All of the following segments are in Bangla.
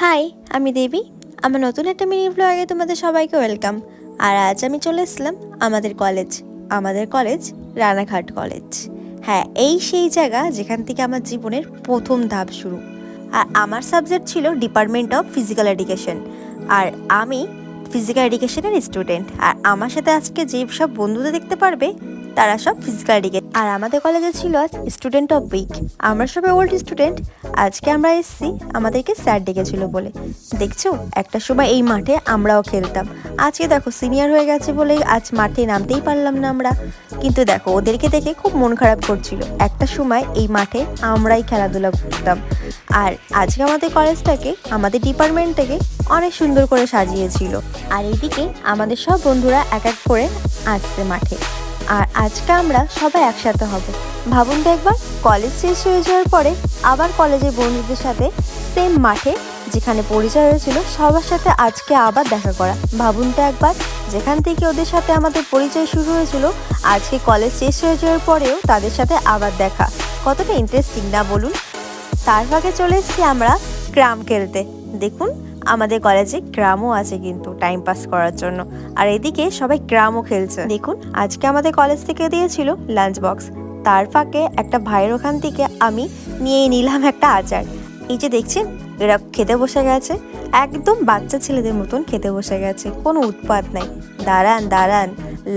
হাই, আমি দেবী। আমার নতুন একটা মিনি ব্লগে তোমাদের সবাইকে ওয়েলকাম। আর আজ আমি চলে এসলাম আমাদের কলেজ রানাঘাট কলেজ। হ্যাঁ, এই সেই জায়গা যেখান থেকে আমার জীবনের প্রথম ধাপ শুরু। আর আমার সাবজেক্ট ছিল ডিপার্টমেন্ট অফ ফিজিক্যাল এডুকেশন। আর আমি ফিজিক্যাল এডুকেশনের স্টুডেন্ট। আর আমার সাথে আজকে যে সব বন্ধুদের দেখতে পারবে তারা সব ফিজিক্যাল এডুকেশন। আর আমাদের কলেজে ছিল আজ স্টুডেন্ট অফ উইক। আমরা সবাই ওল্ড স্টুডেন্ট। আজকে আমরা এসেছি আমাদেরকে স্যার ডেকেছিল বলে। দেখছো, একটা সময় এই মাঠে আমরাও খেলতাম। আজকে দেখো সিনিয়র হয়ে গেছে বলে আজ মাঠে নামতেই পারলাম না আমরা। কিন্তু দেখো ওদেরকে দেখে খুব মন খারাপ করছিল। একটা সময় এই মাঠে আমরাই খেলাধুলা করতাম। আর আজকে আমাদের কলেজটাকে, আমাদের ডিপার্টমেন্টটাকে অনেক সুন্দর করে সাজিয়েছিল। আর এইদিকে আমাদের সব বন্ধুরা এক এক করে আসছে মাঠে। আর আজকে আমরা সবাই একসাথে হব। ভাবুন তো একবার, কলেজ শেষ হয়ে যাওয়ার পরে আবার কলেজের বন্ধুদের সাথে সেম মাঠে যেখানে পরিচয় হয়েছিল সবার সাথে আজকে আবার দেখা করা। ভাবুন তো একবার, যেখান থেকে ওদের সাথে আমাদের পরিচয় শুরু হয়েছিল আজকে কলেজ শেষ হয়ে যাওয়ার পরেও তাদের সাথে আবার দেখা। কতটা ইন্টারেস্টিং না বলুন? তার ফাঁকে চলে এসেছি আমরা ক্রাম খেলতে। দেখুন, আমাদের কলেজে গ্রামও আছে কিন্তু টাইম পাস করার জন্য। আর এদিকে সবাই গ্রামও খেলছে। দেখুন, আজকে আমাদের কলেজ থেকে দিয়েছিল লাঞ্চ বক্স। তার ফাঁকে একটা ভাইয়ের ওখান থেকে আমি নিয়ে নিলাম একটা আচার। এই যে দেখছেন, এরা খেতে বসে গেছে, একদম বাচ্চা ছেলেদের মতন খেতে বসে গেছে, কোনো উৎপাত নাই। দাঁড়ান দাঁড়ান,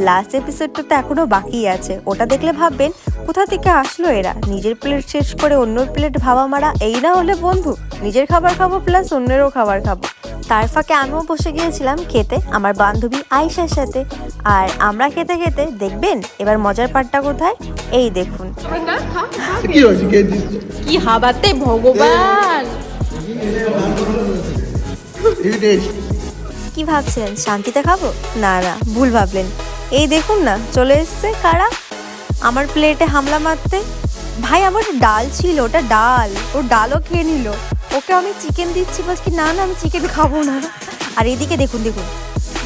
লাস্ট এপিসোডটা তো এখনো বাকি আছে, ওটা দেখলে ভাববেন কোথা থেকে আসলো এরা। নিজের প্লেট শেষ করে অন্যর প্লেট ভাবা মারা, এই না হলে বন্ধু। নিজের খাবার খাবো প্লাস অন্যেরও খাবার খাবো। তার ফাঁকে আমিও বসে গিয়েছিলাম খেতে আমার বান্ধবী আয়েশার সাথে। আর আমরা খেতে খেতে দেখবেন এবার মজার পার্টটা কোথায়, এই দেখুন। কি হাবাতে ভগবান! কি ভাবছিলেন শান্তিতে খাবো? না না, ভুল ভাবলেন। এই দেখুন না, চলে এসছে কারা আমার প্লেটে হামলা মারতে। ভাই, আমার ডাল ছিল, ওটা ডাল, ও ডালও খেয়ে নিল। ওকে আমি চিকেন দিচ্ছি, বলছি না না আমি চিকেন খাবো না। আর এদিকে দেখুন দেখুন,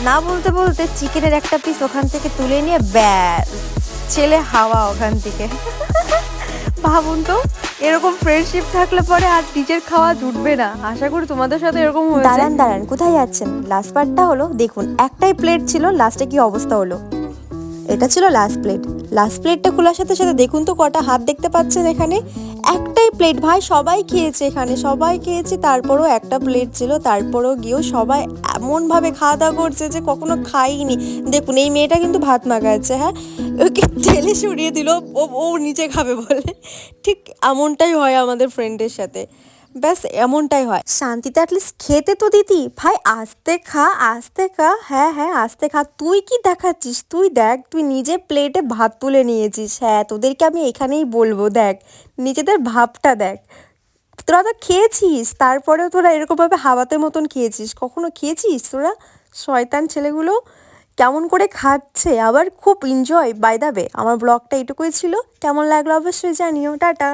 না বলতে বলতে চিকেনের একটা পিস ওখান থেকে তুলে নিয়ে ব্যাস ছেলে হাওয়া ওখান থেকে। ভাবুন তো, এরকম ফ্রেন্ডশিপ থাকলে পরে আর নিজের খাওয়া জুটবে না। আশা করি তোমাদের সাথে এরকম হয়েছে। দাঁড়ান দাঁড়ান, কোথায় যাচ্ছেন? লাস্ট পার্টটা হলো দেখুন। একটাই প্লেট ছিল, লাস্টে কি অবস্থা হলো। এটা ছিল লাস্ট প্লেট। লাস্ট প্লেটটা খোলার সাথে সাথে দেখুন তো কটা হাত দেখতে পাচ্ছেন এখানে। একটাই প্লেট ভাই, সবাই খেয়েছে এখানে, সবাই খেয়েছে। তারপরও একটা প্লেট ছিল, তারপরও গিয়েও সবাই এমনভাবে খাওয়া দাওয়া করছে যে কখনো খাইনি। দেখুন, এই মেয়েটা কিন্তু ভাত মাখাচ্ছে। হ্যাঁ, ওকে ঠেলে সরিয়ে দিল, ও নিচে খাবে বলে। ঠিক এমনটাই হয় আমাদের ফ্রেন্ডের সাথে, ব্যাস এমনটাই হয়। শান্তিতে অ্যাটলিস্ট খেতে তো দিতি ভাই। আস্তে খা, আস্তে খা। হ্যাঁ হ্যাঁ, আস্তে খা। তুই কি দেখাচ্ছিস? তুই দেখ, তুই নিজে প্লেটে ভাত তুলে নিয়েছিস। হ্যাঁ, তোদেরকে আমি এখানেই বলবো, দেখ নিজেদের ভাবটা দেখ। তোরা তো খেয়েছিস, তারপরেও তোরা এরকমভাবে হাওয়াতে মতন খেয়েছিস। কখনো খেয়েছিস তোরা? শয়তান ছেলেগুলো কেমন করে খাচ্ছে, আবার খুব এনজয়। বাই দ্য ওয়ে, আমার ব্লগটা এটুকুই ছিল। কেমন লাগলো অবশ্যই জানিও। টাটা।